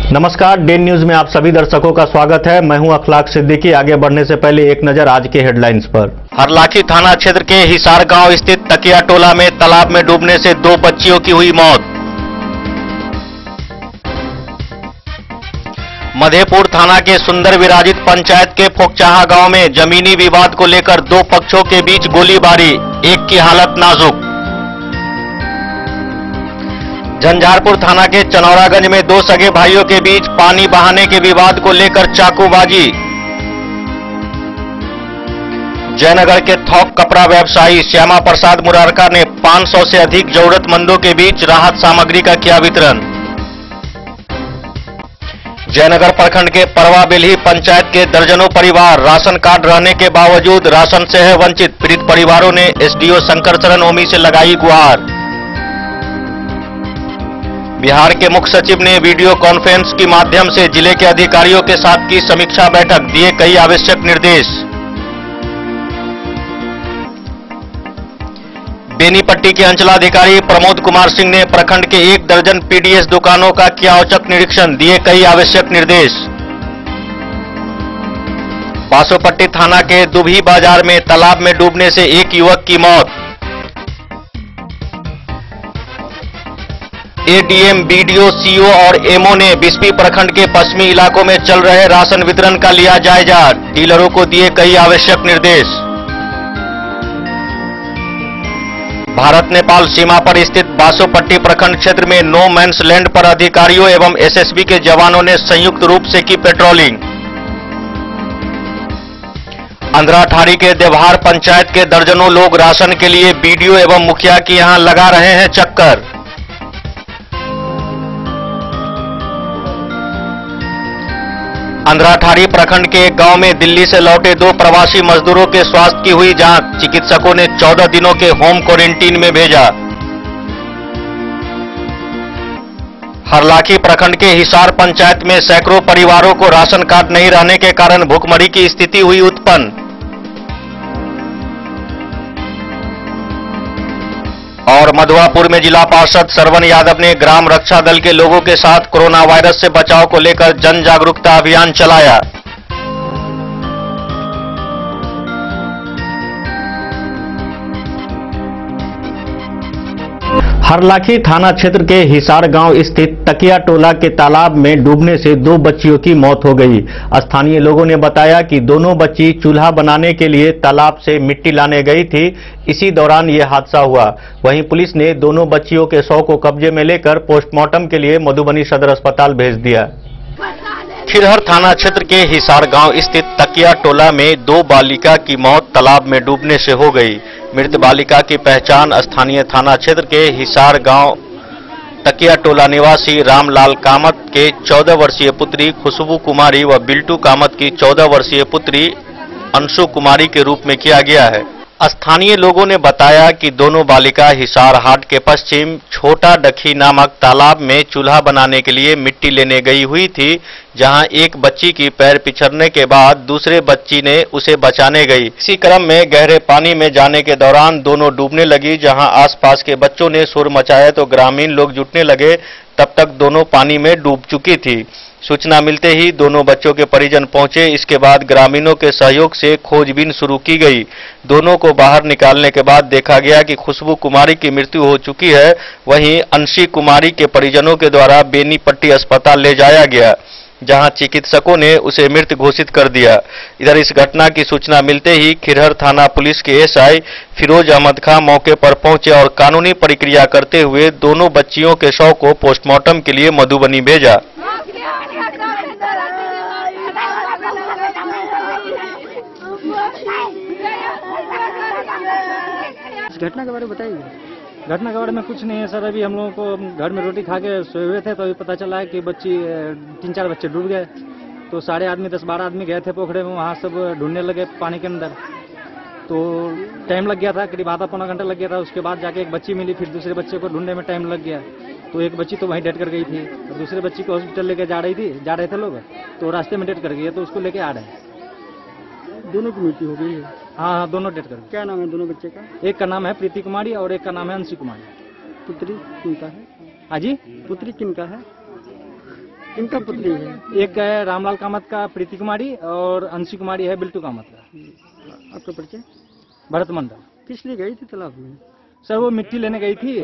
नमस्कार, day news में आप सभी दर्शकों का स्वागत है। मैं हूं अखलाक सिद्दीकी। आगे बढ़ने से पहले एक नजर आज के हेडलाइंस पर। हरलाखी थाना क्षेत्र के हिसार गांव स्थित तकिया टोला में तालाब में डूबने से 2 बच्चियों की हुई मौत। मधेपुर थाना के सुंदर विराजित पंचायत के फोकचाहा गांव में जमीनी विवाद को लेकर 2 पक्षों के बीच गोलीबारी, एक की हालत नाजुक। झंझारपुर थाना के चनौरागंज में 2 सगे भाइयों के बीच पानी बहाने के विवाद को लेकर चाकूबाजी। जयनगर के थोक कपड़ा व्यवसायी श्यामा प्रसाद मुरारका ने 500 से अधिक जरूरतमंदों के बीच राहत सामग्री का किया वितरण। जयनगर प्रखंड के परवा बेल्ही पंचायत के दर्जनों परिवार राशन कार्ड रहने के बावजूद राशन से है वंचित। पीड़ित परिवारों ने एसडीओ शंकर चरण ओमी से लगाई गुहार। बिहार के मुख्य सचिव ने वीडियो कॉन्फ्रेंस के माध्यम से जिले के अधिकारियों के साथ की समीक्षा बैठक, दिए कई आवश्यक निर्देश। बेनीपट्टी के अंचलाधिकारी प्रमोद कुमार सिंह ने प्रखंड के 1 दर्जन पीडीएस दुकानों का किया औचक निरीक्षण, दिए कई आवश्यक निर्देश। बासोपट्टी थाना के दुभी बाजार में तालाब में डूबने से 1 युवक की मौत। एडीएम, बीडीओ, सीओ और एमओ ने बिस्पी प्रखंड के पश्चिमी इलाकों में चल रहे राशन वितरण का लिया जायजा, डीलरों को दिए कई आवश्यक निर्देश। भारत नेपाल सीमा पर स्थित बासोपट्टी प्रखंड क्षेत्र में नो मैंस लैंड पर अधिकारियों एवं एसएसबी के जवानों ने संयुक्त रूप से की पेट्रोलिंग। अंधराठाड़ी के देवहार पंचायत के दर्जनों लोग राशन के लिए बीडीओ एवं मुखिया के यहां लगा रहे हैं चक्कर। अंधराठाड़ी प्रखंड के एक गांव में दिल्ली से लौटे 2 प्रवासी मजदूरों के स्वास्थ्य की हुई जांच, चिकित्सकों ने 14 दिनों के होम क्वारंटीन में भेजा। हरलाखी प्रखंड के हिसार पंचायत में सैकड़ों परिवारों को राशन कार्ड नहीं रहने के कारण भुखमरी की स्थिति हुई उत्पन्न। और मधुआपुर में जिला पार्षद सरवन यादव ने ग्राम रक्षा दल के लोगों के साथ कोरोना वायरस से बचाव को लेकर जन जागरूकता अभियान चलाया। हरलाखी थाना क्षेत्र के हिसार गांव स्थित तकिया टोला के तालाब में डूबने से 2 बच्चियों की मौत हो गई। स्थानीय लोगों ने बताया कि दोनों बच्ची चूल्हा बनाने के लिए तालाब से मिट्टी लाने गई थी। इसी दौरान यह हादसा हुआ। वहीं पुलिस ने दोनों बच्चियों के शव को कब्जे में लेकर पोस्टमार्टम के लिए मधुबनी सदर अस्पताल भेज दिया। खिरहर थाना क्षेत्र के हिसार गांव स्थित तकिया टोला में 2 बालिका की मौत तालाब में डूबने से हो गई। मृत बालिका की पहचान स्थानीय थाना क्षेत्र के हिसार गांव तकिया टोला निवासी रामलाल कामत के 14 वर्षीय पुत्री खुशबू कुमारी व बिल्टू कामत की 14 वर्षीय पुत्री अंशु कुमारी के रूप में किया गया है। स्थानीय लोगों ने बताया कि दोनों बालिका हिसार हाट के पश्चिम छोटा डखी नामक तालाब में चूल्हा बनाने के लिए मिट्टी लेने गई हुई थी, जहां एक बच्ची की पैर पिछड़ने के बाद दूसरे बच्ची ने उसे बचाने गई। इसी क्रम में गहरे पानी में जाने के दौरान दोनों डूबने लगी। जहां आसपास के बच्चों ने शोर मचाया तो ग्रामीण लोग जुटने लगे। तब तक दोनों पानी में डूब चुकी थी। सूचना मिलते ही दोनों बच्चों के परिजन पहुंचे। इसके बाद ग्रामीणों के सहयोग से खोजबीन शुरू की गई। दोनों को बाहर निकालने के बाद देखा गया कि खुशबू कुमारी की मृत्यु हो चुकी है। वहीं अंशी कुमारी के परिजनों के द्वारा बेनीपट्टी अस्पताल ले जाया गया, जहां चिकित्सकों ने उसे मृत घोषित कर दिया। इधर इस घटना की सूचना मिलते ही खिरहर थाना पुलिस के एसआई फिरोज अहमद खां मौके पर पहुंचे और कानूनी प्रक्रिया करते हुए दोनों बच्चियों के शव को पोस्टमार्टम के लिए मधुबनी भेजा। घटना के बारे में बताइए। घटना के बारे में कुछ नहीं है सर। अभी हम लोगों को घर में रोटी खा के सोए हुए थे तो अभी पता चला है कि 3-4 बच्चे डूब गए। तो सारे आदमी 10-12 आदमी गए थे पोखरे में, वहाँ सब ढूंढने लगे पानी के अंदर। तो टाइम लग गया था, करीब आधा पौना घंटा लग गया था। उसके बाद जाके एक बच्ची मिली, फिर दूसरे बच्चे को ढूंढने में टाइम लग गया। तो एक बच्ची तो वहीं डेड कर गई थी और दूसरे बच्ची को हॉस्पिटल लेके जा रहे थे लोग, तो रास्ते में डेड कर गई है, तो उसको लेके आ रहे हैं। दोनों की मृत्यु हो गई है? हाँ, दोनों डेड कर गए। क्या नाम है दोनों बच्चे का? एक का नाम है प्रीति कुमारी और एक का नाम है अंशी कुमारी। पुत्री किनका है? हाँ जी, पुत्री किनका है? किनका पुत्री है? एक है रामलाल कामत का प्रीति कुमारी और अंशी कुमारी है बिल्टू कामत का। आपका परिचय? भरत मंडल। किस लिए गई थी तालाब में? सर वो मिट्टी लेने गई थी।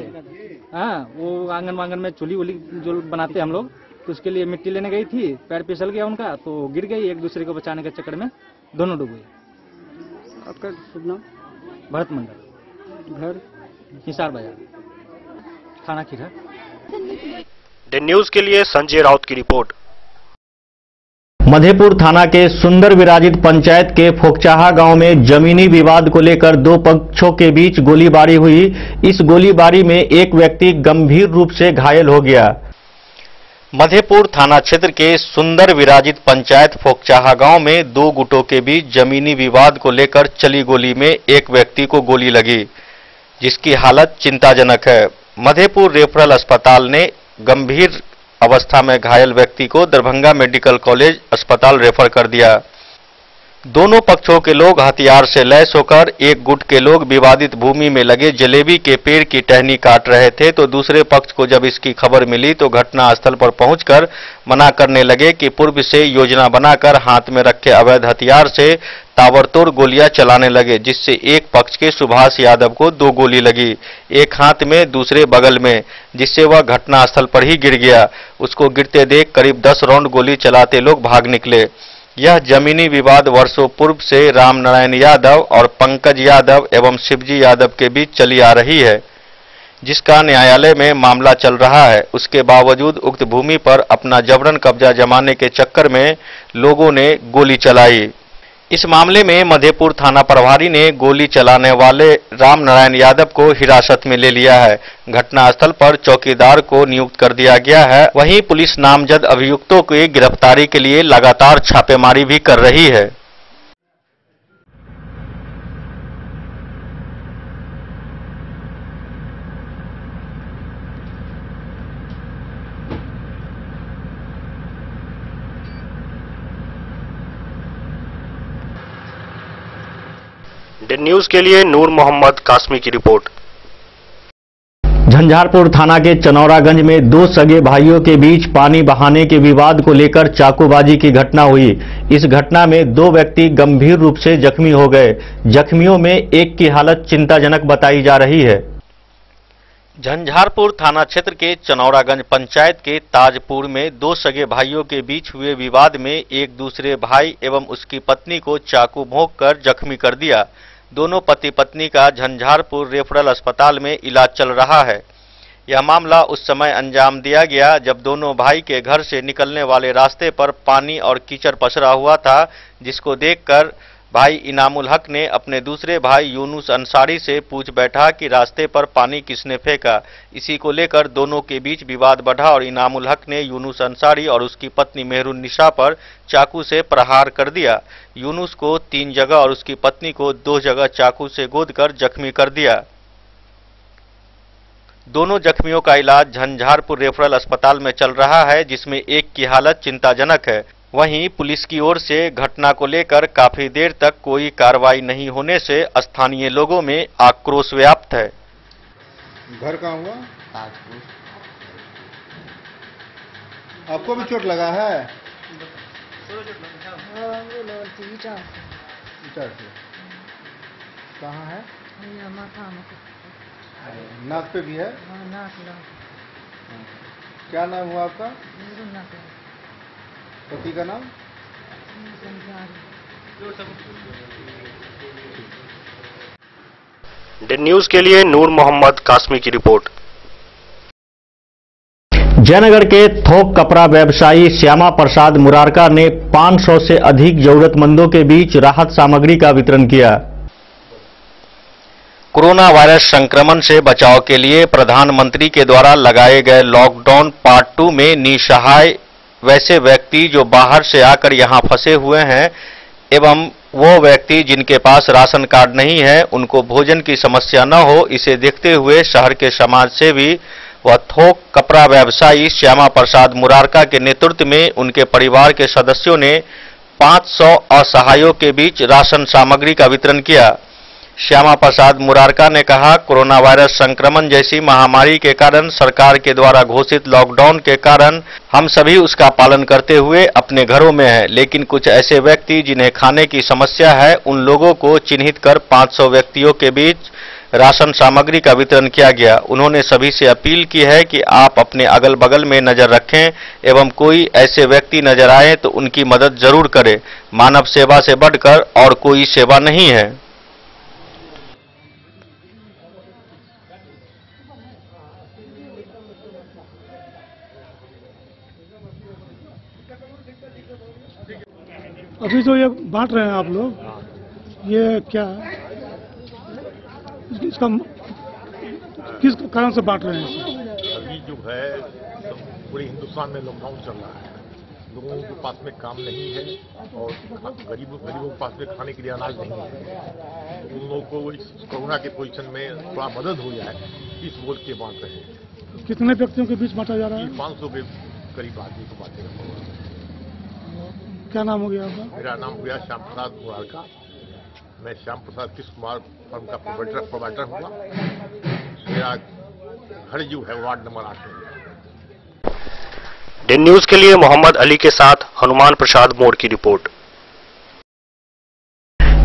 हाँ, वो आंगन वांगन में चूल्ही वुली जो बनाते हम लोग, तो उसके लिए मिट्टी लेने गई थी। पैर फिसल गया उनका तो गिर गई, एक दूसरे को बचाने के चक्कर में दोनों डूब गए। आपका शुभ नाम? भरत मंडल, घर? हिसार बाजार, थाना खीरा। द न्यूज के लिए संजय राउत की रिपोर्ट। मधेपुर थाना के सुंदर विराजित पंचायत के फोकचाहा गांव में जमीनी विवाद को लेकर दो पक्षों के बीच गोलीबारी हुई। इस गोलीबारी में एक व्यक्ति गंभीर रूप से घायल हो गया। मधेपुर थाना क्षेत्र के सुंदर विराजित पंचायत फोकचाहा गांव में दो गुटों के बीच जमीनी विवाद को लेकर चली गोली में एक व्यक्ति को गोली लगी, जिसकी हालत चिंताजनक है। मधेपुर रेफरल अस्पताल ने गंभीर अवस्था में घायल व्यक्ति को दरभंगा मेडिकल कॉलेज अस्पताल रेफर कर दिया। दोनों पक्षों के लोग हथियार से लैस होकर एक गुट के लोग विवादित भूमि में लगे जलेबी के पेड़ की टहनी काट रहे थे, तो दूसरे पक्ष को जब इसकी खबर मिली तो घटनास्थल पर पहुंचकर मना करने लगे कि पूर्व से योजना बनाकर हाथ में रखे अवैध हथियार से ताबड़तोड़ गोलियां चलाने लगे, जिससे एक पक्ष के सुभाष यादव को दो गोली लगी, एक हाथ में दूसरे बगल में, जिससे वह घटनास्थल पर ही गिर गया। उसको गिरते देख करीब 10 राउंड गोली चलाते लोग भाग निकले। यह जमीनी विवाद वर्षों पूर्व से राम नारायण यादव और पंकज यादव एवं शिवजी यादव के बीच चली आ रही है, जिसका न्यायालय में मामला चल रहा है। उसके बावजूद उक्त भूमि पर अपना जबरन कब्जा जमाने के चक्कर में लोगों ने गोली चलाई। इस मामले में मधेपुर थाना प्रभारी ने गोली चलाने वाले राम नारायण यादव को हिरासत में ले लिया है। घटनास्थल पर चौकीदार को नियुक्त कर दिया गया है। वहीं पुलिस नामजद अभियुक्तों की गिरफ्तारी के लिए लगातार छापेमारी भी कर रही है। द न्यूज के लिए नूर मोहम्मद कासमी की रिपोर्ट। झंझारपुर थाना के चनौरागंज में दो सगे भाइयों के बीच पानी बहाने के विवाद को लेकर चाकूबाजी की घटना हुई। इस घटना में दो व्यक्ति गंभीर रूप से जख्मी हो गए। जख्मियों में एक की हालत चिंताजनक बताई जा रही है। झंझारपुर थाना क्षेत्र के चनौरागंज पंचायत के ताजपुर में दो सगे भाइयों के बीच हुए विवाद में एक दूसरे भाई एवं उसकी पत्नी को चाकू भोंककर जख्मी कर दिया। दोनों पति पत्नी का झंझारपुर रेफरल अस्पताल में इलाज चल रहा है। यह मामला उस समय अंजाम दिया गया जब दोनों भाई के घर से निकलने वाले रास्ते पर पानी और कीचड़ पसरा हुआ था, जिसको देखकर भाई इनामुल हक ने अपने दूसरे भाई यूनुस अंसारी से पूछ बैठा कि रास्ते पर पानी किसने फेंका। इसी को लेकर दोनों के बीच विवाद बढ़ा और इनामुल हक ने यूनुस अंसारी और उसकी पत्नी मेहरुन निशा पर चाकू से प्रहार कर दिया। यूनुस को 3 जगह और उसकी पत्नी को 2 जगह चाकू से गोदकर जख्मी कर दिया। दोनों जख्मियों का इलाज झंझारपुर रेफरल अस्पताल में चल रहा है, जिसमें एक की हालत चिंताजनक है। वहीं पुलिस की ओर से घटना को लेकर काफी देर तक कोई कार्रवाई नहीं होने से स्थानीय लोगों में आक्रोश व्याप्त है। घर कहाँ हुआ? ताजपुर। आपको भी चोट लगा है? कहाँ है? नाक पे भी है? क्या नाम हुआ आपका? पति का नाम? द न्यूज के लिए नूर मोहम्मद कासमी की रिपोर्ट। जयनगर के थोक कपड़ा व्यवसायी श्यामा प्रसाद मुरारका ने 500 से अधिक जरूरतमंदों के बीच राहत सामग्री का वितरण किया। कोरोना वायरस संक्रमण से बचाव के लिए प्रधानमंत्री के द्वारा लगाए गए लॉकडाउन पार्ट 2 में निसहाय वैसे व्यक्ति जो बाहर से आकर यहां फंसे हुए हैं एवं वो व्यक्ति जिनके पास राशन कार्ड नहीं है, उनको भोजन की समस्या न हो, इसे देखते हुए शहर के समाज सेवी व थोक कपड़ा व्यवसायी श्यामा प्रसाद मुरारका के नेतृत्व में उनके परिवार के सदस्यों ने 500 असहायों के बीच राशन सामग्री का वितरण किया। श्यामा प्रसाद मुरारका ने कहा, कोरोना वायरस संक्रमण जैसी महामारी के कारण सरकार के द्वारा घोषित लॉकडाउन के कारण हम सभी उसका पालन करते हुए अपने घरों में हैं, लेकिन कुछ ऐसे व्यक्ति जिन्हें खाने की समस्या है, उन लोगों को चिन्हित कर 500 व्यक्तियों के बीच राशन सामग्री का वितरण किया गया। उन्होंने सभी से अपील की है कि आप अपने अगल बगल में नजर रखें एवं कोई ऐसे व्यक्ति नजर आए तो उनकी मदद जरूर करें। मानव सेवा से बढ़कर और कोई सेवा नहीं है। अभी जो ये बांट रहे हैं आप लोग, ये क्या है? इसका किस कारण से बांट रहे हैं? अभी जो है पूरे हिंदुस्तान में लॉकडाउन चल रहा है, लोगों के पास में काम नहीं है और गरीबों के पास में खाने के लिए अनाज नहीं है। उन लोगों को इस कोरोना के पोजीशन में थोड़ा मदद हो जाए, इस बोल के बांट रहे हैं। कितने व्यक्तियों के बीच बांटा जा रहा है? 500 के करीब आदमी को बांटेगा। क्या नाम हो गया आपका? मेरा नाम हो गया श्याम प्रसाद मुरारका। मैं श्याम प्रसाद कृष्ण कुमार फर्म का प्रोवाइडर हुआ। मेरा घर जो है वार्ड नंबर 8 में। दिन न्यूज के लिए मोहम्मद अली के साथ हनुमान प्रसाद मोड़ की रिपोर्ट।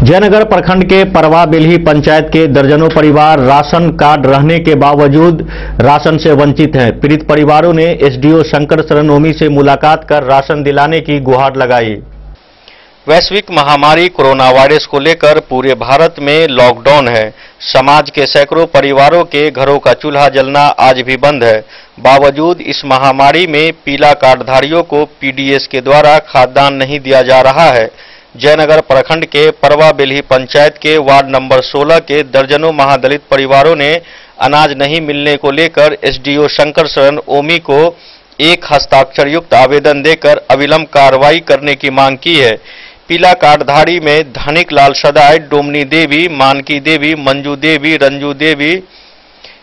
जयनगर प्रखंड के परवा बेल्ही पंचायत के दर्जनों परिवार राशन कार्ड रहने के बावजूद राशन से वंचित हैं। पीड़ित परिवारों ने एसडीओ शंकर शरण ओमी से मुलाकात कर राशन दिलाने की गुहार लगाई। वैश्विक महामारी कोरोना वायरस को लेकर पूरे भारत में लॉकडाउन है। समाज के सैकड़ों परिवारों के घरों का चूल्हा जलना आज भी बंद है। बावजूद इस महामारी में पीला कार्डधारियों को पीडीएस के द्वारा खाद्यान्न नहीं दिया जा रहा है। जयनगर प्रखंड के परवा बेल्ही पंचायत के वार्ड नंबर 16 के दर्जनों महादलित परिवारों ने अनाज नहीं मिलने को लेकर एसडीओ शंकर शरण ओमी को एक हस्ताक्षर युक्त आवेदन देकर अविलंब कार्रवाई करने की मांग की है। पीला कार्डधारी में धनिक लाल सदाय, डोमनी देवी, मानकी देवी, मंजू देवी, रंजू देवी,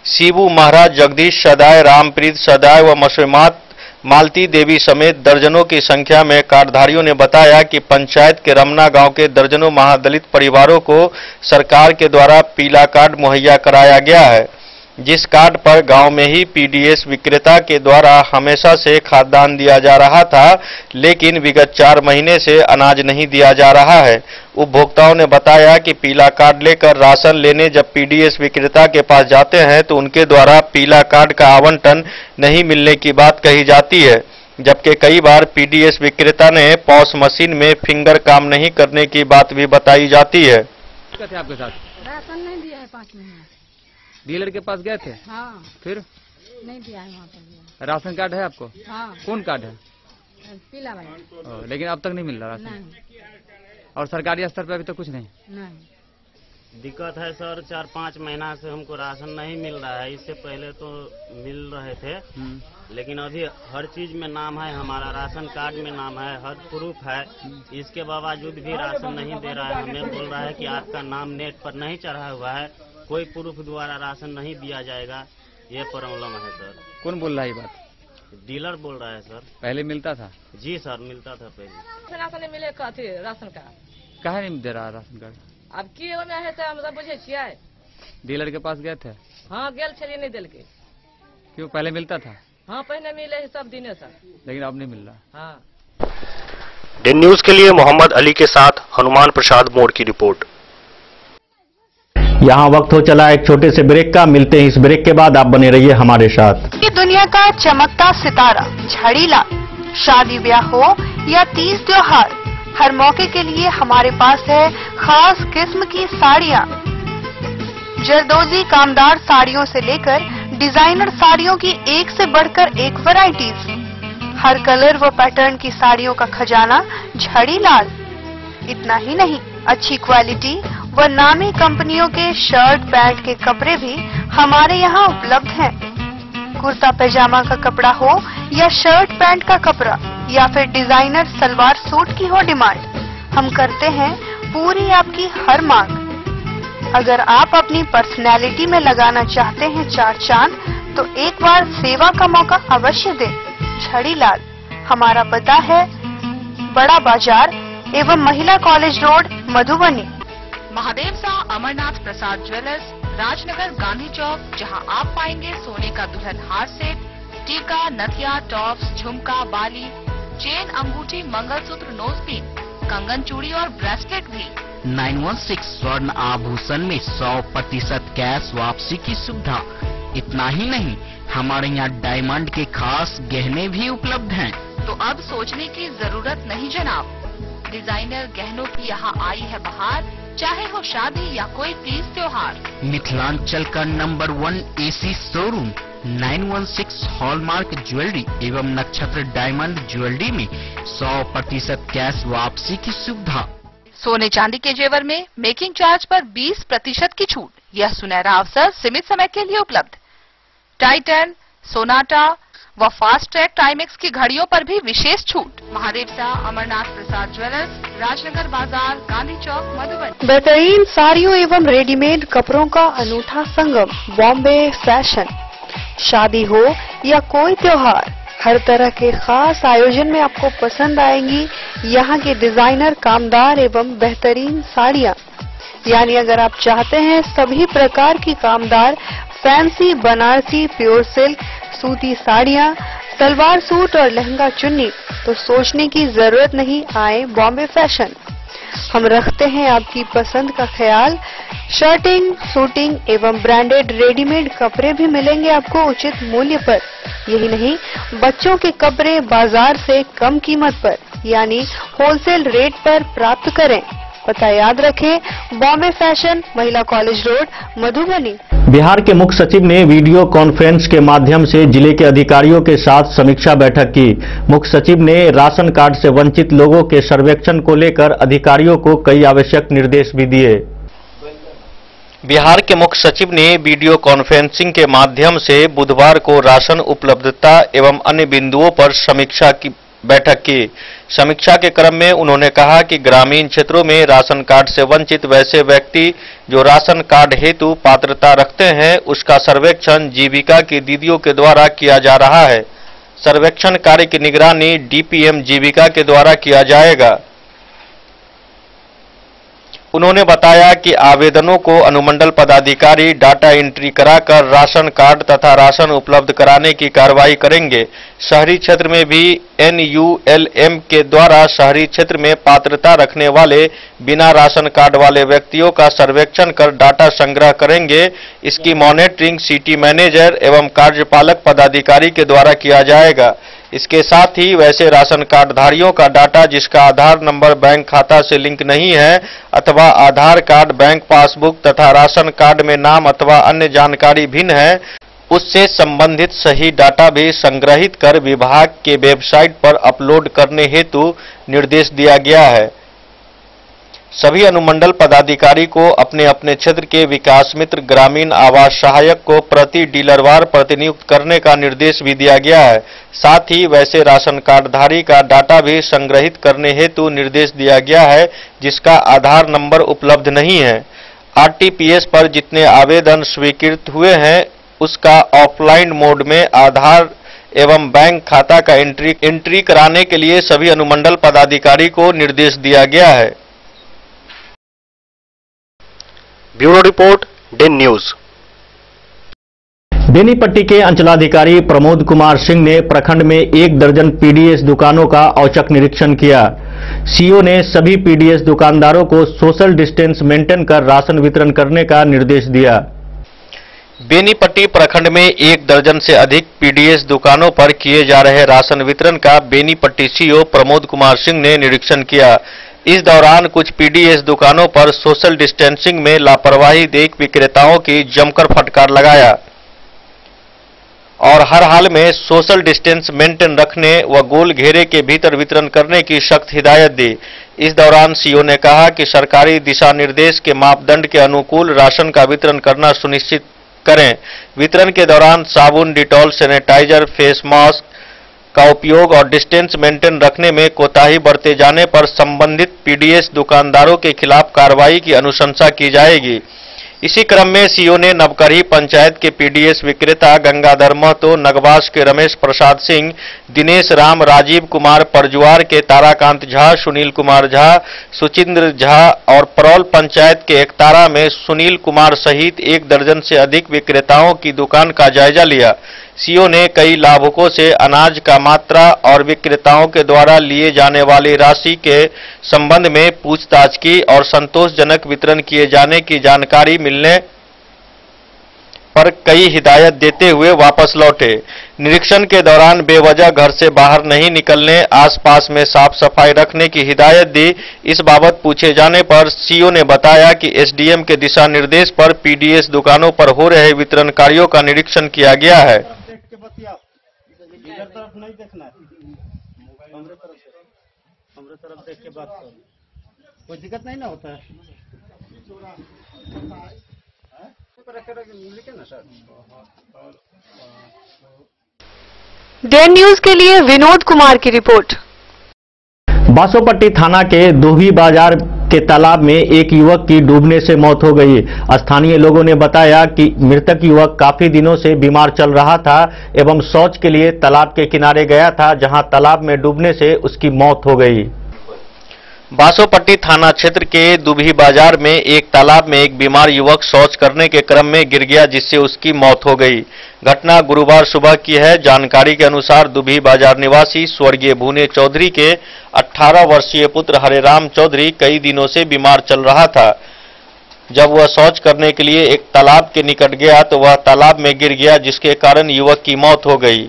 शिबू महाराज, जगदीश सदाय, रामप्रीत सदाय व मसूमात मालती देवी समेत दर्जनों की संख्या में कार्डधारियों ने बताया कि पंचायत के रमना गांव के दर्जनों महादलित परिवारों को सरकार के द्वारा पीला कार्ड मुहैया कराया गया है, जिस कार्ड पर गांव में ही पीडीएस विक्रेता के द्वारा हमेशा से खाद्यान्न दिया जा रहा था, लेकिन विगत 4 महीने से अनाज नहीं दिया जा रहा है। उपभोक्ताओं ने बताया कि पीला कार्ड लेकर राशन लेने जब पीडीएस विक्रेता के पास जाते हैं तो उनके द्वारा पीला कार्ड का आवंटन नहीं मिलने की बात कही जाती है, जबकि कई बार पीडीएस विक्रेता ने पॉस मशीन में फिंगर काम नहीं करने की बात भी बताई जाती है। आपके साथ राशन नहीं दिया है 5 महीने। डीलर के पास गए थे? हाँ। फिर नहीं दिया है वहाँ पर। राशन कार्ड है आपको? हाँ। कौन कार्ड है? पीला वाला। लेकिन अब तक नहीं मिल रहा राशन? नहीं। और सरकारी स्तर पे अभी तक कुछ नहीं? नहीं। दिक्कत है सर, 4-5 महीना से हमको राशन नहीं मिल रहा है। इससे पहले तो मिल रहे थे, लेकिन अभी हर चीज में नाम है, हमारा राशन कार्ड में नाम है, हर प्रूफ है। इसके बावजूद भी राशन नहीं दे रहा है। हमें बोल रहा है कि आपका नाम नेट पर नहीं चढ़ा हुआ है, कोई प्रूफ द्वारा राशन नहीं दिया जाएगा। ये प्रॉब्लम है सर। कौन बोल रहा है ये बात? डीलर बोल रहा है सर। पहले मिलता था? जी सर, मिलता था पहले। राशन नहीं मिले कथी राशन का? कहाँ नहीं दे रहा राशन कार्ड? अब की में है तो हम सब बुझे छियै। डीलर के पास गए थे? हाँ गेल छलिए, नहीं दिल के। क्यों, पहले मिलता था? हाँ पहले मिले सब दिने सर, लेकिन अब नहीं मिल रहा। हाँ। दिन न्यूज के लिए मोहम्मद अली के साथ हनुमान प्रसाद मोड़ की रिपोर्ट। यहाँ वक्त हो चला एक छोटे से ब्रेक का। मिलते हैं इस ब्रेक के बाद, आप बने रहिए हमारे साथ। ये दुनिया का चमकता सितारा झड़ीला, शादी ब्याह हो या तीज त्योहार, हर मौके के लिए हमारे पास है खास किस्म की साड़ियाँ। जरदोजी कामदार साड़ियों से लेकर डिजाइनर साड़ियों की एक से बढ़कर एक वैरायटीज, हर कलर व पैटर्न की साड़ियों का खजाना झड़ीलाल। इतना ही नहीं, अच्छी क्वालिटी व नामी कंपनियों के शर्ट पैंट के कपड़े भी हमारे यहाँ उपलब्ध हैं। कुर्ता पैजामा का कपड़ा हो या शर्ट पैंट का कपड़ा या फिर डिजाइनर सलवार सूट की हो डिमांड, हम करते हैं पूरी आपकी हर मांग। अगर आप अपनी पर्सनैलिटी में लगाना चाहते हैं 4 चांद, तो एक बार सेवा का मौका अवश्य दें। झड़ीलाल, हमारा पता है बड़ा बाजार एवं महिला कॉलेज रोड, मधुबनी। महादेव शाह अमरनाथ प्रसाद ज्वेलर्स, राजनगर गांधी चौक, जहां आप पाएंगे सोने का दुल्हन हार सेट, टीका, नथिया, टॉप्स, झुमका, बाली, चेन, अंगूठी, मंगलसूत्र, नोजपिन, कंगन, चूड़ी और ब्रेसलेट भी। 916 स्वर्ण आभूषण में 100% कैश वापसी की सुविधा। इतना ही नहीं, हमारे यहाँ डायमंड के खास गहने भी उपलब्ध हैं। तो अब सोचने की जरूरत नहीं जनाब, डिजाइनर गहनों की यहाँ आई है बहार, चाहे हो शादी या कोई तीज त्योहार। मिथिलांचल का number 1 AC showroom 916 hallmark jewellery एवं नक्षत्र डायमंड ज्वेलरी में 100% कैश वापसी की सुविधा। सोने चांदी के जेवर में मेकिंग चार्ज पर 20% की छूट। यह सुनहरा अवसर सीमित समय के लिए उपलब्ध। टाइटन, सोनाटा व फास्ट ट्रैक टाइमेक्स की घड़ियों पर भी विशेष छूट। महादेव शाह अमरनाथ प्रसाद ज्वेलर्स, राजनगर बाजार, गांधी चौक, मधुबनी। बेहतरीन साड़ियों एवं रेडीमेड कपड़ों का अनूठा संगम, बॉम्बे फैशन। शादी हो या कोई त्योहार, हर तरह के खास आयोजन में आपको पसंद आएंगी यहाँ के डिजाइनर, कामदार एवं बेहतरीन साड़ियाँ। यानी अगर आप चाहते हैं सभी प्रकार की कामदार, फैंसी, बनारसी, प्योर सिल्क, सूती साड़ियाँ, सलवार सूट और लहंगा चुन्नी, तो सोचने की जरूरत नहीं, आए बॉम्बे फैशन। हम रखते हैं आपकी पसंद का ख्याल। शर्टिंग, सूटिंग एवं ब्रांडेड रेडीमेड कपड़े भी मिलेंगे आपको उचित मूल्य पर। यही नहीं, बच्चों के कपड़े बाजार से कम कीमत पर यानी होलसेल रेट पर प्राप्त करें। पता याद रखें, बॉम्बे फैशन, महिला कॉलेज रोड, मधुबनी। बिहार के मुख्य सचिव ने वीडियो कॉन्फ्रेंस के माध्यम से जिले के अधिकारियों के साथ समीक्षा बैठक की। मुख्य सचिव ने राशन कार्ड से वंचित लोगों के सर्वेक्षण को लेकर अधिकारियों को कई आवश्यक निर्देश भी दिए। बिहार के मुख्य सचिव ने वीडियो कॉन्फ्रेंसिंग के माध्यम से बुधवार को राशन उपलब्धता एवं अन्य बिंदुओं पर समीक्षा की बैठक की। समीक्षा के क्रम में उन्होंने कहा कि ग्रामीण क्षेत्रों में राशन कार्ड से वंचित वैसे व्यक्ति जो राशन कार्ड हेतु पात्रता रखते हैं, उसका सर्वेक्षण जीविका की दीदियों के द्वारा किया जा रहा है। सर्वेक्षण कार्य की निगरानी DPM जीविका के द्वारा किया जाएगा। उन्होंने बताया कि आवेदनों को अनुमंडल पदाधिकारी डाटा एंट्री कराकर राशन कार्ड तथा राशन उपलब्ध कराने की कार्रवाई करेंगे। शहरी क्षेत्र में भी NULM के द्वारा शहरी क्षेत्र में पात्रता रखने वाले बिना राशन कार्ड वाले व्यक्तियों का सर्वेक्षण कर डाटा संग्रह करेंगे। इसकी मॉनिटरिंग सिटी मैनेजर एवं कार्यपालक पदाधिकारी के द्वारा किया जाएगा। इसके साथ ही वैसे राशन कार्डधारियों का डाटा जिसका आधार नंबर बैंक खाता से लिंक नहीं है अथवा आधार कार्ड, बैंक पासबुक तथा राशन कार्ड में नाम अथवा अन्य जानकारी भिन्न है, उससे संबंधित सही डाटा भी संग्रहित कर विभाग के वेबसाइट पर अपलोड करने हेतु निर्देश दिया गया है। सभी अनुमंडल पदाधिकारी को अपने अपने क्षेत्र के विकास मित्र ग्रामीण आवास सहायक को प्रति डीलरवार प्रतिनियुक्त करने का निर्देश भी दिया गया है। साथ ही वैसे राशन कार्डधारी का डाटा भी संग्रहित करने हेतु निर्देश दिया गया है जिसका आधार नंबर उपलब्ध नहीं है। RTPS पर जितने आवेदन स्वीकृत हुए हैं उसका ऑफलाइन मोड में आधार एवं बैंक खाता का एंट्री कराने के लिए सभी अनुमंडल पदाधिकारी को निर्देश दिया गया है। Bureau report, Den news. Benipatti के अंचलाधिकारी प्रमोद कुमार सिंह ने प्रखंड में 1 दर्जन PDS दुकानों का औचक निरीक्षण किया। सीओ ने सभी PDS दुकानदारों को सोशल डिस्टेंस मेंटेन कर राशन वितरण करने का निर्देश दिया। बेनीपट्टी प्रखंड में 1 दर्जन से अधिक PDS दुकानों पर किए जा रहे राशन वितरण का बेनीपट्टी सीओ प्रमोद कुमार सिंह ने निरीक्षण किया। इस दौरान कुछ PDS दुकानों पर सोशल डिस्टेंसिंग में लापरवाही देख विक्रेताओं की जमकर फटकार लगाया और हर हाल में सोशल डिस्टेंस मेंटेन रखने व गोल घेरे के भीतर वितरण करने की सख्त हिदायत दी। इस दौरान सीओ ने कहा कि सरकारी दिशा निर्देश के मापदंड के अनुकूल राशन का वितरण करना सुनिश्चित करें। वितरण के दौरान साबुन, डिटॉल, सैनिटाइजर, फेस मास्क का उपयोग और डिस्टेंस मेंटेन रखने में कोताही बरते जाने पर संबंधित PDS दुकानदारों के खिलाफ कार्रवाई की अनुशंसा की जाएगी। इसी क्रम में सीओ ने नवकरही पंचायत के पीडीएस विक्रेता गंगाधर महतो, नगवास के रमेश प्रसाद सिंह, दिनेश राम, राजीव कुमार, परजुआर के ताराकांत झा, सुनील कुमार झा, सुचिंद्र झा और परौल पंचायत के एकतारा में सुनील कुमार सहित 1 दर्जन से अधिक विक्रेताओं की दुकान का जायजा लिया। सीओ ने कई लाभुकों से अनाज का मात्रा और विक्रेताओं के द्वारा लिए जाने वाली राशि के संबंध में पूछताछ की और संतोषजनक वितरण किए जाने की जानकारी मिलने पर कई हिदायत देते हुए वापस लौटे। निरीक्षण के दौरान बेवजह घर से बाहर नहीं निकलने, आसपास में साफ सफाई रखने की हिदायत दी। इस बाबत पूछे जाने पर सीओ ने बताया कि एसडीएम के दिशा निर्देश पर पीडीएस दुकानों पर हो रहे वितरण कार्यों का निरीक्षण किया गया है। नहीं देखना है, हमरे तरफ देख के बात करो, कोई दिक्कत नहीं ना होता है। डे न्यूज के लिए विनोद कुमार की रिपोर्ट। बासोपट्टी थाना के दुभी बाजार के तालाब में एक युवक की डूबने से मौत हो गई। स्थानीय लोगों ने बताया कि मृतक युवक काफी दिनों से बीमार चल रहा था एवं शौच के लिए तालाब के किनारे गया था, जहां तालाब में डूबने से उसकी मौत हो गई। बासोपट्टी थाना क्षेत्र के दुभी बाजार में एक तालाब में एक बीमार युवक शौच करने के क्रम में गिर गया, जिससे उसकी मौत हो गई। घटना गुरुवार सुबह की है। जानकारी के अनुसार दुभी बाजार निवासी स्वर्गीय भूने चौधरी के 18 वर्षीय पुत्र हरेराम चौधरी कई दिनों से बीमार चल रहा था। जब वह शौच करने के लिए एक तालाब के निकट गया तो वह तालाब में गिर गया, जिसके कारण युवक की मौत हो गई।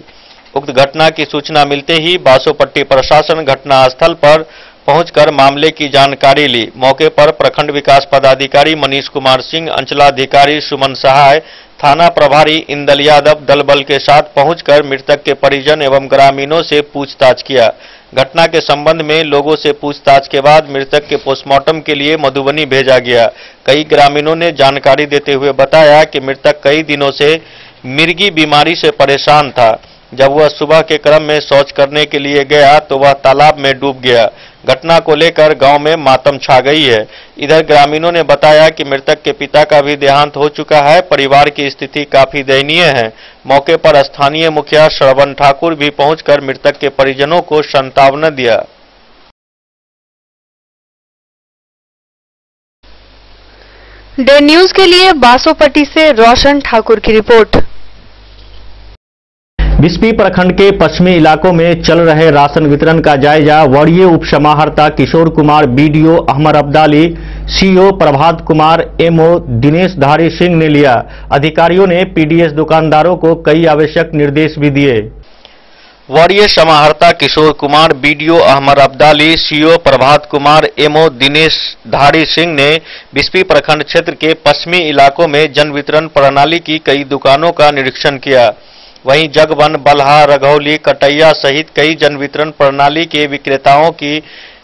उक्त घटना की सूचना मिलते ही बासोपट्टी प्रशासन घटनास्थल पर पहुंचकर मामले की जानकारी ली। मौके पर प्रखंड विकास पदाधिकारी मनीष कुमार सिंह, अंचलाधिकारी सुमन सहाय, थाना प्रभारी इंदल यादव दल बल के साथ पहुंचकर मृतक के परिजन एवं ग्रामीणों से पूछताछ किया। घटना के संबंध में लोगों से पूछताछ के बाद मृतक के पोस्टमार्टम के लिए मधुबनी भेजा गया। कई ग्रामीणों ने जानकारी देते हुए बताया कि मृतक कई दिनों से मिर्गी बीमारी से परेशान था। जब वह सुबह के क्रम में शौच करने के लिए गया तो वह तालाब में डूब गया। घटना को लेकर गांव में मातम छा गई है। इधर ग्रामीणों ने बताया कि मृतक के पिता का भी देहांत हो चुका है। परिवार की स्थिति काफी दयनीय है। मौके पर स्थानीय मुखिया श्रवण ठाकुर भी पहुंचकर मृतक के परिजनों को सांत्वना दिया। डे न्यूज के लिए बासोपट्टी से रोशन ठाकुर की रिपोर्ट। बिस्पी प्रखंड के पश्चिमी इलाकों में चल रहे राशन वितरण का जायजा वरीय उप समाहर्ता Kishore Kumar, BDO Ahmad Abdali, CO Prabhat Kumar, ammo Dinesh धारी सिंह ने लिया। अधिकारियों ने पीडीएस दुकानदारों को कई आवश्यक निर्देश भी दिए। वरीय समाहर्ता Kishore Kumar, BDO Ahmad Abdali, CO Prabhat Kumar, ammo Dinesh धारी सिंह ने बिस्पी प्रखंड क्षेत्र के पश्चिमी इलाकों में जन वितरण प्रणाली की कई दुकानों का निरीक्षण किया। वहीं जगवन, बल्हा, रघौली, कटैया सहित कई जन वितरण प्रणाली के विक्रेताओं की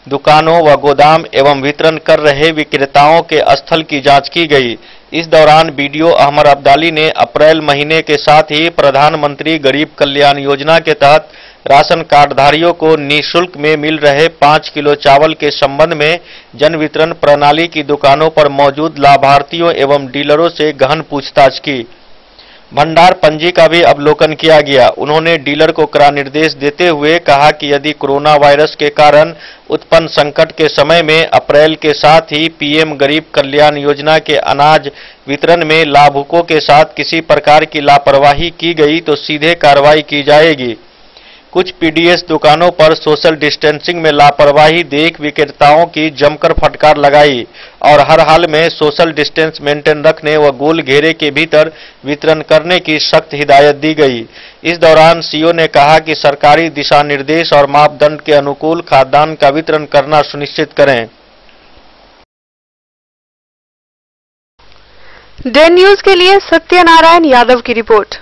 दुकानों व गोदाम एवं वितरण कर रहे विक्रेताओं के स्थल की जांच की गई। इस दौरान बीडीओ अहमद अब्दाली ने अप्रैल महीने के साथ ही प्रधानमंत्री गरीब कल्याण योजना के तहत राशन कार्डधारियों को निःशुल्क में मिल रहे 5 किलो चावल के संबंध में जन वितरण प्रणाली की दुकानों पर मौजूद लाभार्थियों एवं डीलरों से गहन पूछताछ की। भंडार पंजी का भी अवलोकन किया गया। उन्होंने डीलर को कड़ा निर्देश देते हुए कहा कि यदि कोरोना वायरस के कारण उत्पन्न संकट के समय में अप्रैल के साथ ही पीएम गरीब कल्याण योजना के अनाज वितरण में लाभुकों के साथ किसी प्रकार की लापरवाही की गई तो सीधे कार्रवाई की जाएगी। कुछ पीडीएस दुकानों पर सोशल डिस्टेंसिंग में लापरवाही देख विक्रेताओं की जमकर फटकार लगाई और हर हाल में सोशल डिस्टेंस मेंटेन रखने व गोल घेरे के भीतर वितरण करने की सख्त हिदायत दी गई। इस दौरान सीओ ने कहा कि सरकारी दिशा निर्देश और मापदंड के अनुकूल खाद्यान्न का वितरण करना सुनिश्चित करें। डे न्यूज के लिए सत्यनारायण यादव की रिपोर्ट।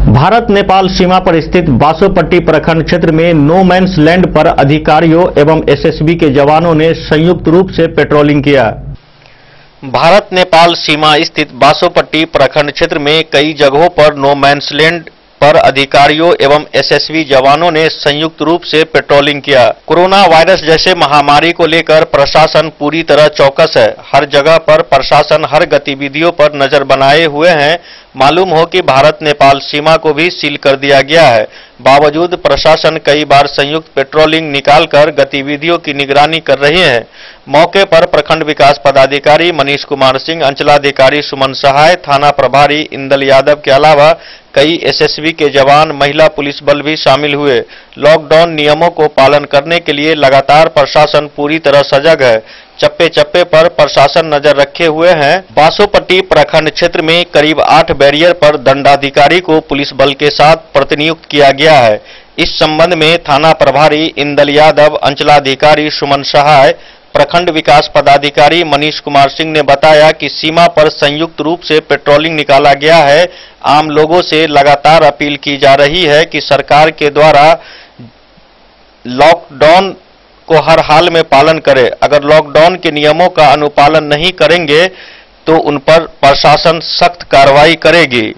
भारत नेपाल सीमा पर स्थित बासोपट्टी प्रखंड क्षेत्र में नो मैंस लैंड पर अधिकारियों एवं एसएसबी के जवानों ने संयुक्त रूप से पेट्रोलिंग किया। भारत नेपाल सीमा स्थित बासोपट्टी प्रखंड क्षेत्र में कई जगहों पर नो मैंस लैंड पर अधिकारियों एवं एसएसबी जवानों ने संयुक्त रूप से पेट्रोलिंग किया। कोरोना वायरस जैसे महामारी को लेकर प्रशासन पूरी तरह चौकस है। हर जगह पर प्रशासन हर गतिविधियों पर नजर बनाए हुए हैं। मालूम हो कि भारत नेपाल सीमा को भी सील कर दिया गया है। बावजूद प्रशासन कई बार संयुक्त पेट्रोलिंग निकालकर गतिविधियों की निगरानी कर रहे हैं। मौके पर प्रखंड विकास पदाधिकारी मनीष कुमार सिंह, अंचलाधिकारी सुमन सहाय, थाना प्रभारी इंदल यादव के अलावा कई एसएसबी के जवान, महिला पुलिस बल भी शामिल हुए। लॉकडाउन नियमों को पालन करने के लिए लगातार प्रशासन पूरी तरह सजग है। चप्पे चप्पे पर प्रशासन नजर रखे हुए हैं। बासोपट्टी प्रखंड क्षेत्र में करीब 8 बैरियर पर दंडाधिकारी को पुलिस बल के साथ प्रतिनियुक्त किया गया है। इस संबंध में थाना प्रभारी इंदल यादव, अंचलाधिकारी सुमन सहाय, प्रखंड विकास पदाधिकारी मनीष कुमार सिंह ने बताया कि सीमा पर संयुक्त रूप से पेट्रोलिंग निकाला गया है। आम लोगों से लगातार अपील की जा रही है कि सरकार के द्वारा लॉकडाउन को हर हाल में पालन करें। अगर लॉकडाउन के नियमों का अनुपालन नहीं करेंगे तो उन पर प्रशासन सख्त कार्रवाई करेगी।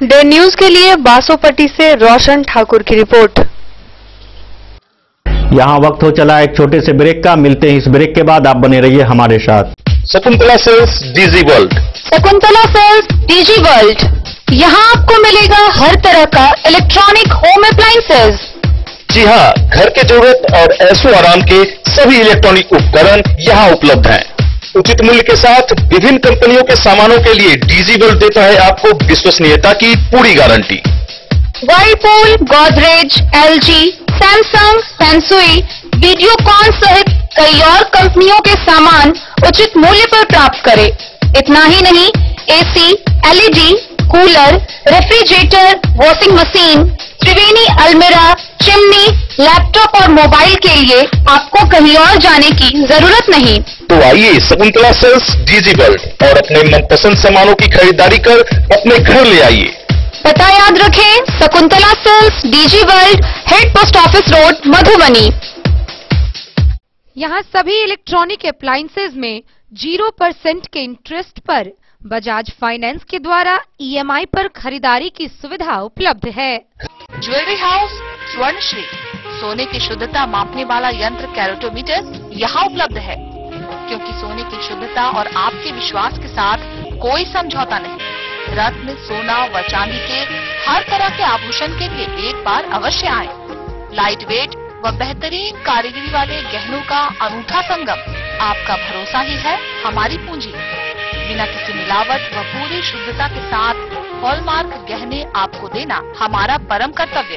डे न्यूज के लिए बासोपट्टी से रोशन ठाकुर की रिपोर्ट। यहाँ वक्त हो चला एक छोटे से ब्रेक का। मिलते हैं इस ब्रेक के बाद, आप बने रहिए हमारे साथ। Shakuntala sales DG world. Shakuntala sales DG world, यहाँ आपको मिलेगा हर तरह का इलेक्ट्रॉनिक होम अप्लायंसेज। जी हाँ, घर के जरूरत और ऐशो आराम के सभी इलेक्ट्रॉनिक उपकरण यहाँ उपलब्ध हैं। उचित मूल्य के साथ विभिन्न कंपनियों के सामानों के लिए डीजी वर्ल्ड देता है आपको विश्वसनीयता की पूरी guarantee. Whirlpool, Godrej, LG, Samsung, Sansui, Videocon सहित कई और कंपनियों के सामान उचित मूल्य पर प्राप्त करें। इतना ही नहीं, AC, LED, cooler, refrigerator, washing machine, Triveni अलमीरा, चिमनी, लैपटॉप और मोबाइल के लिए आपको कहीं और जाने की जरूरत नहीं। तो आइए शकुंतला सेल्स डीजी वर्ल्ड और अपने मनपसंद सामानों की खरीदारी कर अपने घर ले आइए। पता याद रखें, Shakuntala sales DG world, head post office road, Madhubani. यहाँ सभी इलेक्ट्रॉनिक अप्लायंसेज में 0% के इंटरेस्ट पर बजाज फाइनेंस के द्वारा ईएमआई पर खरीदारी की सुविधा उपलब्ध है। ज्वेलरी हाउस स्वर्णश्री, सोने की शुद्धता मापने वाला यंत्र कैरेटोमीटर यहाँ उपलब्ध है, क्योंकि सोने की शुद्धता और आपके विश्वास के साथ कोई समझौता नहीं। रत्न, सोना व चांदी के हर तरह के आभूषण के लिए एक बार अवश्य आएं। लाइट वेट व बेहतरीन कारीगरी वाले गहनों का अनूठा संगम, आपका भरोसा ही है हमारी पूंजी। बिना किसी मिलावट व पूरी शुद्धता के साथ हॉलमार्क गहने आपको देना हमारा परम कर्तव्य।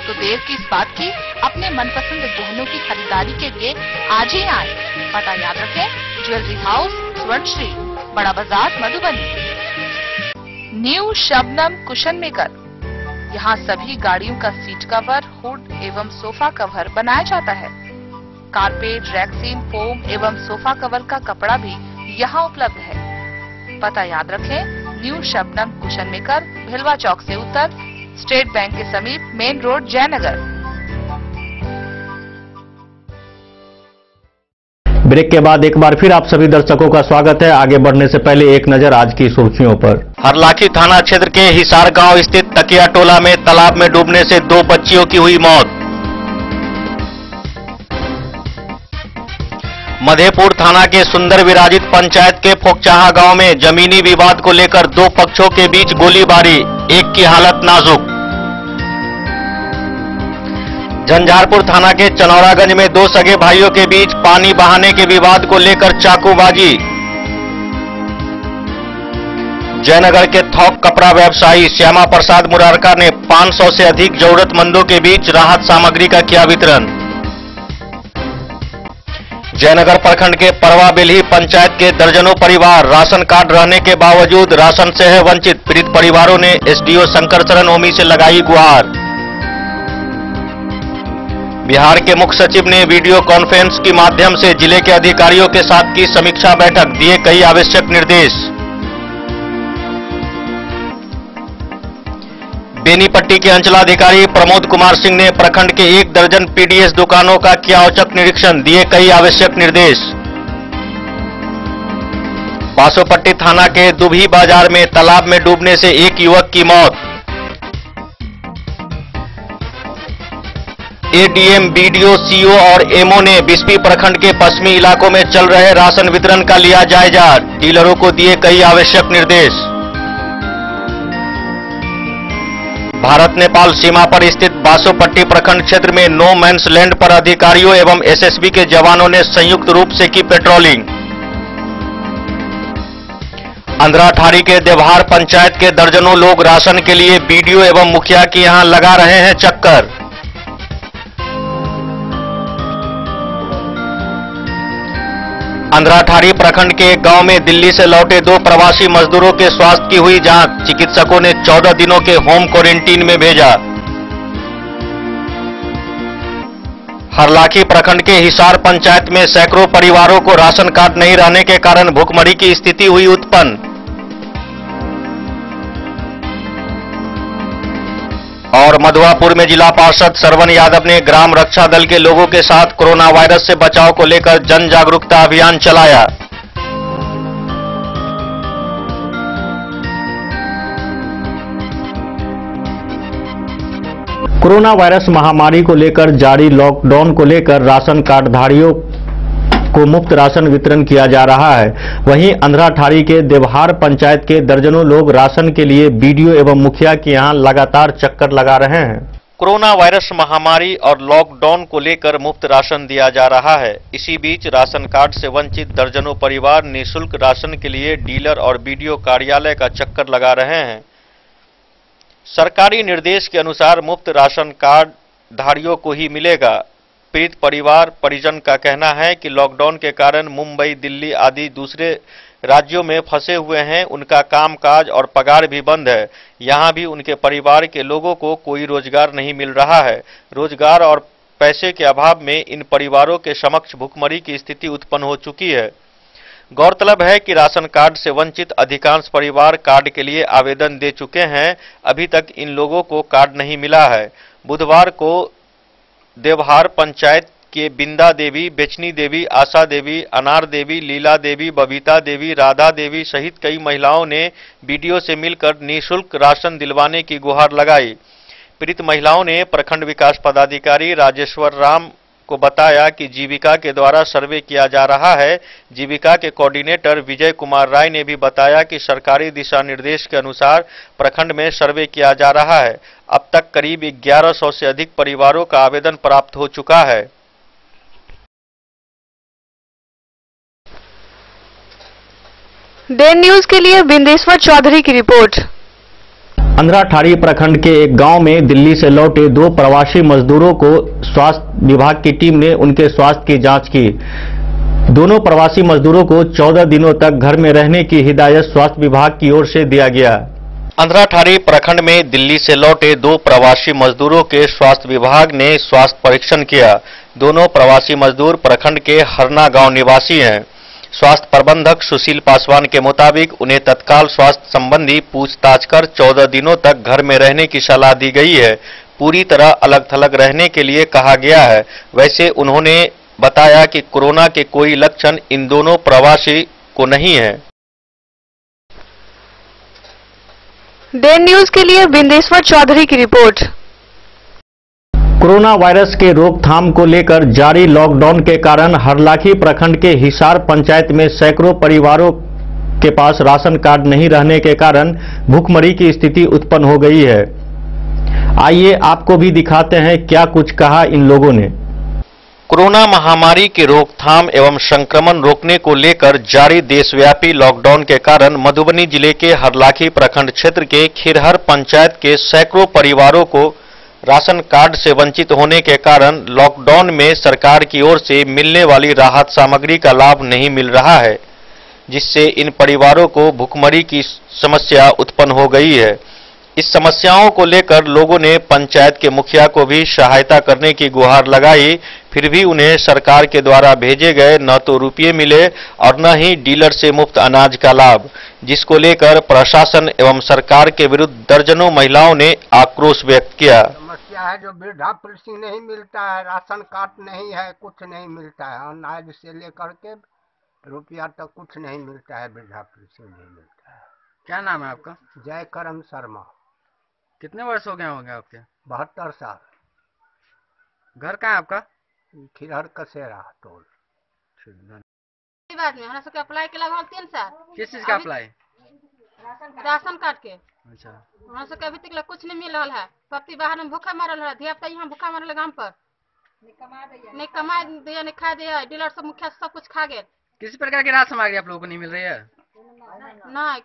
तो देर किस बात की, अपने मनपसंद गहनों की खरीदारी के लिए आज ही आए। पता याद रखें, ज्वेलरी हाउस स्वर्णश्री, बड़ा बाजार, Madhubani. New Shabnam cushion maker, यहाँ सभी गाड़ियों का सीट कवर, हुड एवं सोफा कवर बनाया जाता है। कारपेट, रैक्सीन, फोम एवं सोफा कवर का कपड़ा भी यहाँ उपलब्ध है। पता याद रखें, न्यू शबनम कुशन मेकर, भिलवा चौक से उत्तर, स्टेट बैंक के समीप, मेन रोड, जयनगर। ब्रेक के बाद एक बार फिर आप सभी दर्शकों का स्वागत है। आगे बढ़ने से पहले एक नजर आज की सुर्खियों पर। हरलाखी थाना क्षेत्र के हिसार गांव स्थित तकिया टोला में तालाब में डूबने से 2 बच्चियों की हुई मौत। मधेपुर थाना के सुंदर विराजित पंचायत के फोकचाहा गांव में जमीनी विवाद को लेकर 2 पक्षों के बीच गोलीबारी, एक की हालत नाजुक। झंझारपुर थाना के चनौरागंज में 2 सगे भाइयों के बीच पानी बहाने के विवाद को लेकर चाकूबाजी। जयनगर के थोक कपड़ा व्यवसायी श्यामा प्रसाद मुरारका ने 500 से अधिक जरूरतमंदों के बीच राहत सामग्री का किया वितरण। जयनगर प्रखंड के परवा बेल्ही पंचायत के दर्जनों परिवार राशन कार्ड रहने के बावजूद राशन से है वंचित। पीड़ित परिवारों ने एसडीओ शंकर चरण ओमी से लगाई गुहार। बिहार के मुख्य सचिव ने वीडियो कॉन्फ्रेंस के माध्यम से जिले के अधिकारियों के साथ की समीक्षा बैठक, दिए कई आवश्यक निर्देश। बेनीपट्टी के अंचलाधिकारी प्रमोद कुमार सिंह ने प्रखंड के 1 दर्जन पीडीएस दुकानों का किया औचक निरीक्षण, दिए कई आवश्यक निर्देश। बासोपट्टी थाना के दुभी बाजार में तालाब में डूबने से एक युवक की मौत। एडीएम, बीडीओ, सीओ और एमओ ने बिस्पी प्रखंड के पश्चिमी इलाकों में चल रहे राशन वितरण का लिया जायजा, डीलरों को दिए कई आवश्यक निर्देश। भारत नेपाल सीमा पर स्थित बासोपट्टी प्रखंड क्षेत्र में नो मैंस लैंड पर अधिकारियों एवं एसएसबी के जवानों ने संयुक्त रूप से की पेट्रोलिंग। अंधराठारी के देवहार पंचायत के दर्जनों लोग राशन के लिए बीडीओ एवं मुखिया के यहां लगा रहे हैं चक्कर। अंधराठारी प्रखंड के एक गांव में दिल्ली से लौटे 2 प्रवासी मजदूरों के स्वास्थ्य की हुई जांच, चिकित्सकों ने 14 दिनों के होम क्वारंटीन में भेजा। हरलाखी प्रखंड के हिसार पंचायत में सैकड़ों परिवारों को राशन कार्ड नहीं रहने के कारण भुखमरी की स्थिति हुई उत्पन्न। और मधुआपुर में जिला पार्षद सरवन यादव ने ग्राम रक्षा दल के लोगों के साथ कोरोना वायरस से बचाव को लेकर जन जागरूकता अभियान चलाया। कोरोना वायरस महामारी को लेकर जारी लॉकडाउन को लेकर राशन कार्डधारियों को मुफ्त राशन वितरण किया जा रहा है। वहीं अंधराठारी के देवहार पंचायत के दर्जनों लोग राशन के लिए बीडीओ एवं मुखिया के यहां लगातार चक्कर लगा रहे हैं। कोरोना वायरस महामारी और लॉकडाउन को लेकर मुफ्त राशन दिया जा रहा है। इसी बीच राशन कार्ड से वंचित दर्जनों परिवार निःशुल्क राशन के लिए डीलर और बीडीओ कार्यालय का चक्कर लगा रहे हैं। सरकारी निर्देश के अनुसार मुफ्त राशन कार्ड धारियों को ही मिलेगा। पीड़ित परिवार परिजन का कहना है कि लॉकडाउन के कारण मुंबई, दिल्ली आदि दूसरे राज्यों में फंसे हुए हैं। उनका कामकाज और पगार भी बंद है। यहां भी उनके परिवार के लोगों को कोई रोजगार नहीं मिल रहा है। रोजगार और पैसे के अभाव में इन परिवारों के समक्ष भुखमरी की स्थिति उत्पन्न हो चुकी है। गौरतलब है कि राशन कार्ड से वंचित अधिकांश परिवार कार्ड के लिए आवेदन दे चुके हैं। अभी तक इन लोगों को कार्ड नहीं मिला है। बुधवार को देवहार पंचायत के बिंदा देवी, बेचनी देवी, आशा देवी, अनार देवी, लीला देवी, बबीता देवी, राधा देवी सहित कई महिलाओं ने बीडीओ से मिलकर निःशुल्क राशन दिलवाने की गुहार लगाई। पीड़ित महिलाओं ने प्रखंड विकास पदाधिकारी राजेश्वर राम को बताया कि जीविका के द्वारा सर्वे किया जा रहा है। जीविका के कोऑर्डिनेटर विजय कुमार राय ने भी बताया कि सरकारी दिशा निर्देश के अनुसार प्रखंड में सर्वे किया जा रहा है। अब तक करीब 1100 से अधिक परिवारों का आवेदन प्राप्त हो चुका है। डे न्यूज के लिए बिंदेश्वर चौधरी की रिपोर्ट। अंधराठारी प्रखंड के एक गांव में दिल्ली से लौटे 2 प्रवासी मजदूरों को स्वास्थ्य विभाग की टीम ने उनके स्वास्थ्य की जांच की। दोनों प्रवासी मजदूरों को 14 दिनों तक घर में रहने की हिदायत स्वास्थ्य विभाग की ओर से दिया गया। अंधराठारी प्रखंड में दिल्ली से लौटे 2 प्रवासी मजदूरों के स्वास्थ्य विभाग ने स्वास्थ्य परीक्षण किया। दोनों प्रवासी मजदूर प्रखंड के हरना गांव निवासी हैं। स्वास्थ्य प्रबंधक सुशील पासवान के मुताबिक उन्हें तत्काल स्वास्थ्य संबंधी पूछताछ कर 14 दिनों तक घर में रहने की सलाह दी गई है। पूरी तरह अलग थलग रहने के लिए कहा गया है। वैसे उन्होंने बताया कि कोरोना के कोई लक्षण इन दोनों प्रवासी को नहीं है। डे न्यूज के लिए बिंदेश्वर चौधरी की रिपोर्ट। कोरोना वायरस के रोकथाम को लेकर जारी लॉकडाउन के कारण हरलाखी प्रखंड के हिसार पंचायत में सैकड़ों परिवारों के पास राशन कार्ड नहीं रहने के कारण भुखमरी की स्थिति उत्पन्न हो गई है। आइए आपको भी दिखाते हैं क्या कुछ कहा इन लोगों ने। कोरोना महामारी की रोकथाम एवं संक्रमण रोकने को लेकर जारी देशव्यापी लॉकडाउन के कारण मधुबनी जिले के हरलाखी प्रखंड क्षेत्र के खिरहर पंचायत के सैकड़ों परिवारों को राशन कार्ड से वंचित होने के कारण लॉकडाउन में सरकार की ओर से मिलने वाली राहत सामग्री का लाभ नहीं मिल रहा है, जिससे इन परिवारों को भुखमरी की समस्या उत्पन्न हो गई है। इस समस्याओं को लेकर लोगों ने पंचायत के मुखिया को भी सहायता करने की गुहार लगाई, फिर भी उन्हें सरकार के द्वारा भेजे गए न तो रुपये मिले और न ही डीलर से मुफ्त अनाज का लाभ, जिसको लेकर प्रशासन एवं सरकार के विरुद्ध दर्जनों महिलाओं ने आक्रोश व्यक्त किया। समस्या है जो वृद्धा पेंशन नहीं मिलता है, राशन कार्ड नहीं है, कुछ नहीं मिलता है, अनाज से लेकर के रुपया तक कुछ नहीं मिलता है, वृद्धा पेंशन नहीं मिलता है। क्या नाम है आपका? जय करम शर्मा। कितने वर्ष हो गए होंगे आपके? 72 साल। घर कहाँ है आपका? खिरहर कसेरा टोल। बाद में हमरा सबके अप्लाई के लगभग 3 साल। किस चीज का अप्लाई? राशन कार्ड के। अच्छा। हमरा सबके अभी तक कुछ नहीं मिल रहा है। पति बाहर में भूखा मरल है, धिया पुता यहाँ भूखा मरल गांव पर। नहीं कमा दिया, नहीं खा दिया, डीलर सब मुखिया सब कुछ खा गए। किस प्रकार की राशन सामग्री आप लोगों को नहीं मिल रही है? नहीं।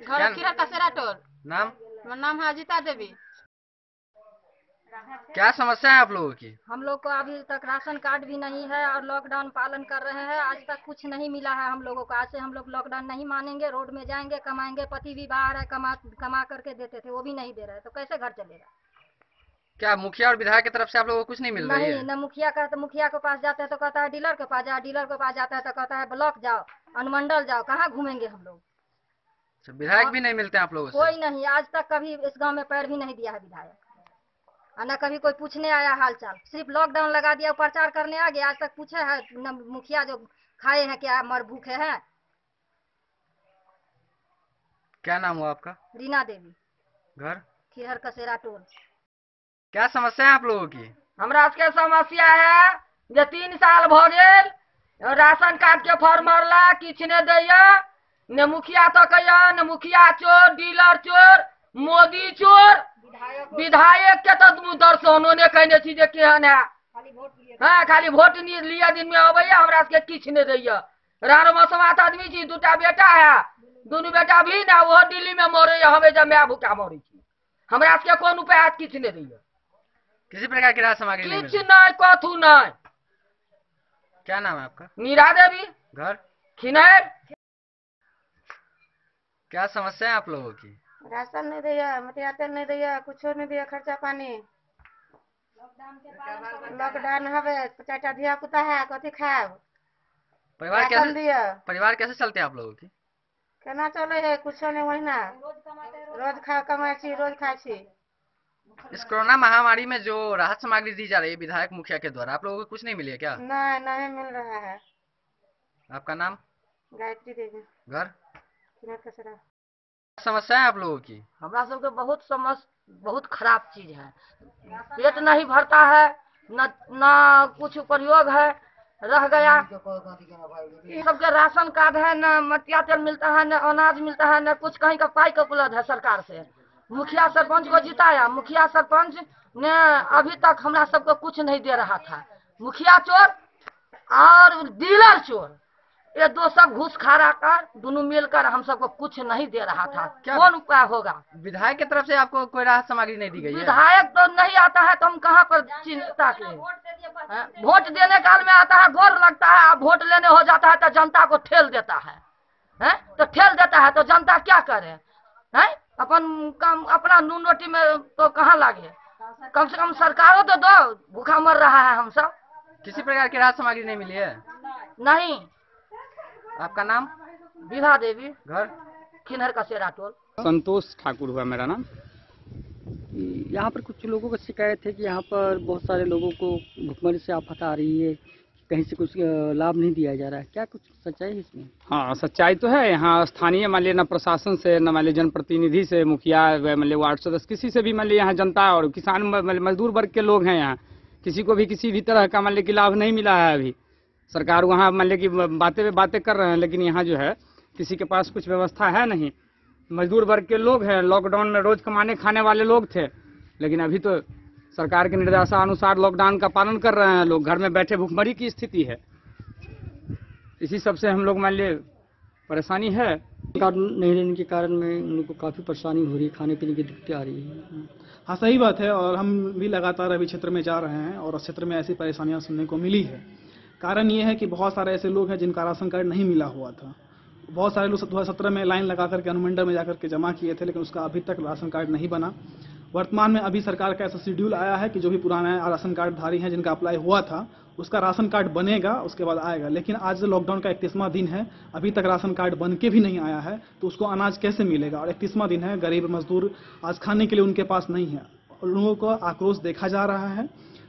घर खिरहर कसेरा टोल। नाम? मेरा नाम है अजिता देवी। क्या समस्या है आप लोगों की? हम लोग को अभी तक राशन कार्ड भी नहीं है और लॉकडाउन पालन कर रहे हैं, आज तक कुछ नहीं मिला है हम लोगों को। आज से हम लोग लॉकडाउन नहीं मानेंगे, रोड में जाएंगे, कमाएंगे। पति भी बाहर है, कमा करके देते थे, वो भी नहीं दे रहे, तो कैसे घर चलेगा? क्या मुखिया और विधायक की तरफ से आप लोगों को कुछ नहीं मिल रही है? नहीं, न मुखिया का, तो मुखिया के पास जाते हैं तो कहता है डीलर के पास जाओ, डीलर के पास जाता है तो कहता है ब्लॉक जाओ, अनुमंडल जाओ, कहाँ घूमेंगे हम लोग? विधायक भी नहीं मिलते आप लोगों से? कोई नहीं, आज तक कभी इस गांव में पैर भी नहीं दिया है विधायक, न कभी कोई पूछने आया हालचाल। सिर्फ लॉकडाउन लगा दिया, प्रचार करने आ गया, आज तक पूछे है न मुखिया जो खाए हैं क्या, मर भूखे हैं। क्या नाम हुआ आपका? रीना देवी। घर? खिरहर कसेरा टोल। क्या समस्या है आप लोगों की? हमरा के समस्या है जे 3 साल भ गेल, राशन कार्ड के फॉर्म भरला, किछ ने दैया, ने मुखिया तो कहिया, ने मुखिया चोर, डीलर चोर, मोदी चोर, विधायक के तो दर्शनो ने कहने छी जे केहन है। हाँ, खाली वोट लिया दिन में अबैया, हमरा के किछ ने दैया। रानो मसमात आदमी छी, 2टा बेटा है, दोनों बेटा भी ना, वो दिल्ली में मरे, हमें जब मैं भूखा मरी छी। हमरा के कौन उपाय किछ ने दैया। किसी प्रकार की राशन सामग्री नहीं मिलती? नहीं, कथू नहीं। क्या नाम है आपका? मीरा देवी। घर? खिनैर। क्या समस्या है आप लोगों की? राशन नहीं दिया, मटिया तेल नहीं दिया, कुछ नहीं दिया, खर्चा पानी। लॉकडाउन हवे, 4टा धिया पुता है, कथी खाब? परिवार कैसे चलते हैं आप लोगों की? केना चले है, कुछ नहीं, महीना रोज खा कमाई छी, रोज खाई छी। इस कोरोना महामारी में जो राहत सामग्री दी जा रही है विधायक मुखिया के द्वारा, आप लोगों को कुछ नहीं मिली है क्या? नहीं, नहीं मिल रहा है। आपका नाम? गायत्री देवी। घर? कसेरा। समस्या है आप लोगों की? हमरा सबके बहुत खराब चीज है, पेट नहीं भरता है, न कुछ प्रयोग है, रह गया। सबके राशन कार्ड है, न मटिया तेल मिलता है, न अनाज मिलता है, न कुछ कहीं का पाई का उपलब्ध है सरकार से। मुखिया सरपंच को जिताया, मुखिया सरपंच ने अभी तक हमरा सबको कुछ नहीं दे रहा था। मुखिया चोर और डीलर चोर, ये दो सब घूस खा रहा कर, दोनों मिलकर हम सबको कुछ नहीं दे रहा था। कौन उपाय होगा? विधायक की तरफ से आपको कोई राहत सामग्री नहीं दी गई है? विधायक तो नहीं आता है, तो हम कहाँ पर चिंता के? वोट देने काल में आता है, गोर लगता है, अब वोट लेने हो जाता है तो जनता को ठेल देता है, तो ठेल देता है तो जनता क्या करे? अपना नून रोटी में तो कहाँ लागे? कम से कम सरकारों तो दो, भूखा मर रहा है हम सब। किसी प्रकार की राहत सामग्री नहीं मिली है? नहीं। आपका नाम? विभा देवी। घर? खिनहर कसेरा टोल। संतोष ठाकुर हुआ मेरा नाम। यहाँ पर कुछ लोगों को शिकायत है कि यहाँ पर बहुत सारे लोगों को भुखमरी से आफत आ रही है, कहीं से कुछ लाभ नहीं दिया जा रहा है, क्या कुछ सच्चाई है इसमें? हाँ, सच्चाई तो है। यहाँ स्थानीय मान लिया न प्रशासन से, न मान लिया जनप्रतिनिधि से, मुखिया मान लिया वार्ड सदस्य, किसी से भी मान लिया यहाँ जनता और किसान मजदूर वर्ग के लोग हैं, यहाँ किसी को भी किसी भी तरह का मान लिया कि लाभ नहीं मिला है। अभी सरकार वहाँ मान लिया कि बातें कर रहे हैं, लेकिन यहाँ जो है किसी के पास कुछ व्यवस्था है नहीं। मजदूर वर्ग के लोग हैं, लॉकडाउन में रोज कमाने खाने वाले लोग थे, लेकिन अभी तो सरकार के निर्देशानुसार लॉकडाउन का पालन कर रहे हैं लोग, घर में बैठे भूखमरी की स्थिति है। इसी सब से हम लोग मान लिए परेशानी है। कार्ड नहीं रहने के कारण में उन लोग को काफ़ी परेशानी हो रही है, खाने पीने की दिक्कतें आ रही है। हाँ, सही बात है, और हम भी लगातार अभी क्षेत्र में जा रहे हैं और क्षेत्र में ऐसी परेशानियां सुनने को मिली है। कारण ये है कि बहुत सारे ऐसे लोग हैं जिनका राशन कार्ड नहीं मिला हुआ था, बहुत सारे लोग 2017 में लाइन लगा करके अनुमंडल में जाकर के जमा किए थे, लेकिन उसका अभी तक राशन कार्ड नहीं बना। वर्तमान में अभी सरकार का ऐसा शेड्यूल आया है कि जो भी पुराना राशन कार्ड धारी हैं जिनका अप्लाई हुआ था उसका राशन कार्ड बनेगा, उसके बाद आएगा। लेकिन आज लॉकडाउन का 31वां दिन है, अभी तक राशन कार्ड बन के भी नहीं आया है, तो उसको अनाज कैसे मिलेगा? और 31वां दिन है, गरीब मजदूर आज खाने के लिए उनके पास नहीं है। उन लोगों को आक्रोश देखा जा रहा है,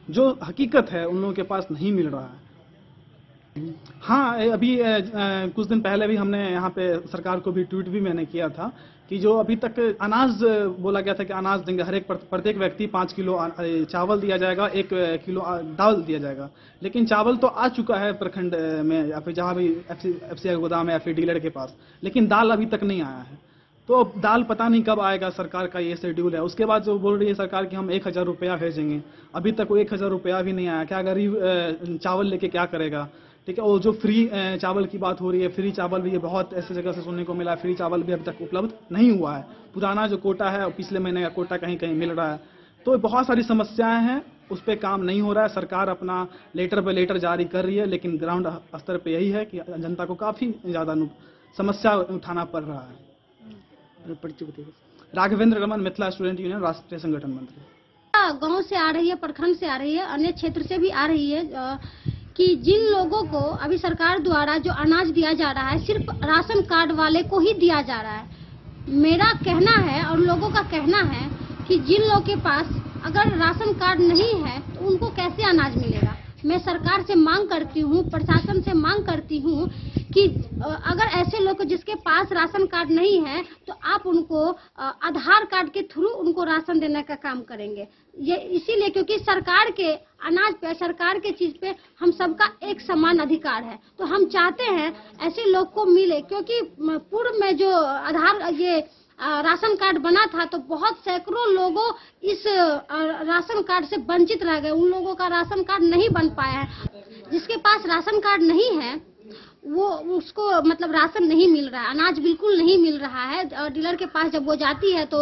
जो हकीकत है उन लोगों के पास नहीं मिल रहा है। हाँ, अभी कुछ दिन पहले भी हमने यहाँ पे सरकार को भी ट्वीट भी मैंने किया था कि जो अभी तक अनाज बोला गया था कि अनाज देंगे, हर एक प्रत्येक व्यक्ति 5 किलो चावल दिया जाएगा, 1 किलो दाल दिया जाएगा। लेकिन चावल तो आ चुका है प्रखंड में या फिर जहाँ भी एफसीआई गोदाम है या फिर डीलर के पास, लेकिन दाल अभी तक नहीं आया है। तो दाल पता नहीं कब आएगा, सरकार का ये शेड्यूल है। उसके बाद जो बोल रही है सरकार कि हम 1000 रुपया भेजेंगे, अभी तक वो 1000 रुपया भी नहीं आया। क्या गरीब चावल लेके क्या करेगा? ठीक है, और जो फ्री चावल की बात हो रही है, फ्री चावल भी ये बहुत ऐसे जगह से सुनने को मिला है, फ्री चावल भी अभी तक उपलब्ध नहीं हुआ है। पुराना जो कोटा है और पिछले महीने का कोटा कहीं कहीं मिल रहा है। तो बहुत सारी समस्याएं हैं, उस पर काम नहीं हो रहा है। सरकार अपना लेटर पे लेटर जारी कर रही है, लेकिन ग्राउंड स्तर पे यही है कि जनता को काफी ज्यादा समस्या उठाना पड़ रहा है। राघवेंद्र रमन, मिथिला स्टूडेंट यूनियन, राष्ट्रीय संगठन मंत्री। गांव से आ रही है, प्रखंड से आ रही है, अन्य क्षेत्र से भी आ रही है कि जिन लोगों को अभी सरकार द्वारा जो अनाज दिया जा रहा है सिर्फ राशन कार्ड वाले को ही दिया जा रहा है। मेरा कहना है और लोगों का कहना है कि जिन लोगों के पास अगर राशन कार्ड नहीं है तो उनको कैसे अनाज मिलेगा। मैं सरकार से मांग करती हूँ, प्रशासन से मांग करती हूँ कि अगर ऐसे लोग जिसके पास राशन कार्ड नहीं है तो आप उनको आधार कार्ड के थ्रू उनको राशन देने का काम करेंगे। ये इसीलिए क्योंकि सरकार के अनाज पे, सरकार के चीज पे हम सबका एक समान अधिकार है। तो हम चाहते हैं ऐसे लोग को मिले, क्योंकि पूर्व में जो राशन कार्ड बना था तो बहुत सैकड़ों लोगों इस राशन कार्ड से वंचित रह गए। उन लोगों का राशन कार्ड नहीं बन पाया है। जिसके पास राशन कार्ड नहीं है वो उसको मतलब राशन नहीं मिल रहा है, अनाज बिल्कुल नहीं मिल रहा है। और डीलर के पास जब वो जाती है तो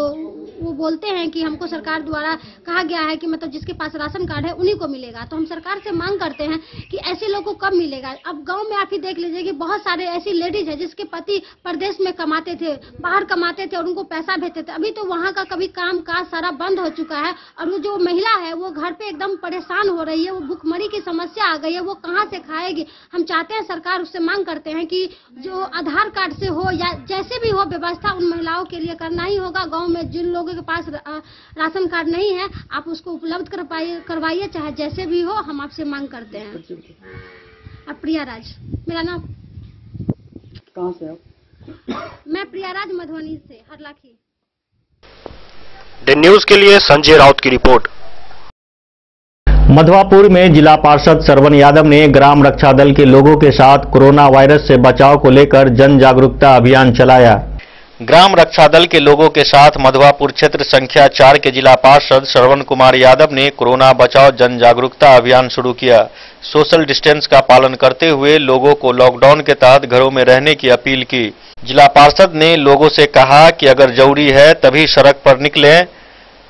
वो बोलते हैं कि हमको सरकार द्वारा कहा गया है कि मतलब जिसके पास राशन कार्ड है उन्हीं को मिलेगा। तो हम सरकार से मांग करते हैं कि ऐसे लोगों को कब मिलेगा। अब गांव में आप ही देख लीजिए कि बहुत सारे ऐसी लेडीज है जिसके पति प्रदेश में कमाते थे, बाहर कमाते थे और उनको पैसा भेजते थे। अभी तो वहाँ का कभी काम काज सारा बंद हो चुका है और वो जो महिला है वो घर पे एकदम परेशान हो रही है, वो भूखमरी की समस्या आ गई है, वो कहाँ से खाएगी। हम चाहते हैं सरकार उससे मांग करते हैं कि जो आधार कार्ड से हो या जैसे भी हो व्यवस्था उन महिलाओं के लिए करना ही होगा। गांव में जिन लोगों के पास राशन कार्ड नहीं है आप उसको उपलब्ध करवाइए, चाहे जैसे भी हो। हम आपसे मांग करते हैं। अब प्रिया राज मेरा नाम। कहाँ से आप? मैं प्रिया राज मधुबनी से, हरलाखी। द न्यूज के लिए संजय राउत की रिपोर्ट। मधवापुर में जिला पार्षद श्रवण यादव ने ग्राम रक्षा दल के लोगों के साथ कोरोना वायरस से बचाव को लेकर जन जागरूकता अभियान चलाया। ग्राम रक्षा दल के लोगों के साथ मधवापुर क्षेत्र संख्या 4 के जिला पार्षद श्रवण कुमार यादव ने कोरोना बचाव जन जागरूकता अभियान शुरू किया। सोशल डिस्टेंस का पालन करते हुए लोगों को लॉकडाउन के तहत घरों में रहने की अपील की। जिला पार्षद ने लोगों से कहा कि अगर जरूरी है तभी सड़क पर निकलें,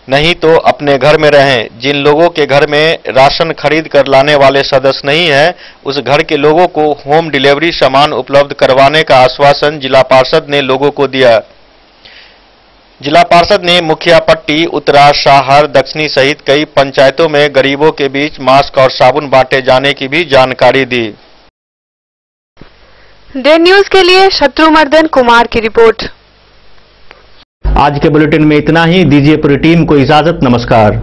नहीं तो अपने घर में रहें। जिन लोगों के घर में राशन खरीद कर लाने वाले सदस्य नहीं है उस घर के लोगों को होम डिलीवरी सामान उपलब्ध करवाने का आश्वासन जिला पार्षद ने लोगों को दिया। जिला पार्षद ने मुखिया पट्टी, उत्तरा, शाहर, दक्षिणी सहित कई पंचायतों में गरीबों के बीच मास्क और साबुन बांटे जाने की भी जानकारी दी। डे न्यूज के लिए शत्रुमर्दन कुमार की रिपोर्ट। आज के बुलेटिन में इतना ही। दीजिए पूरी टीम को इजाजत। नमस्कार।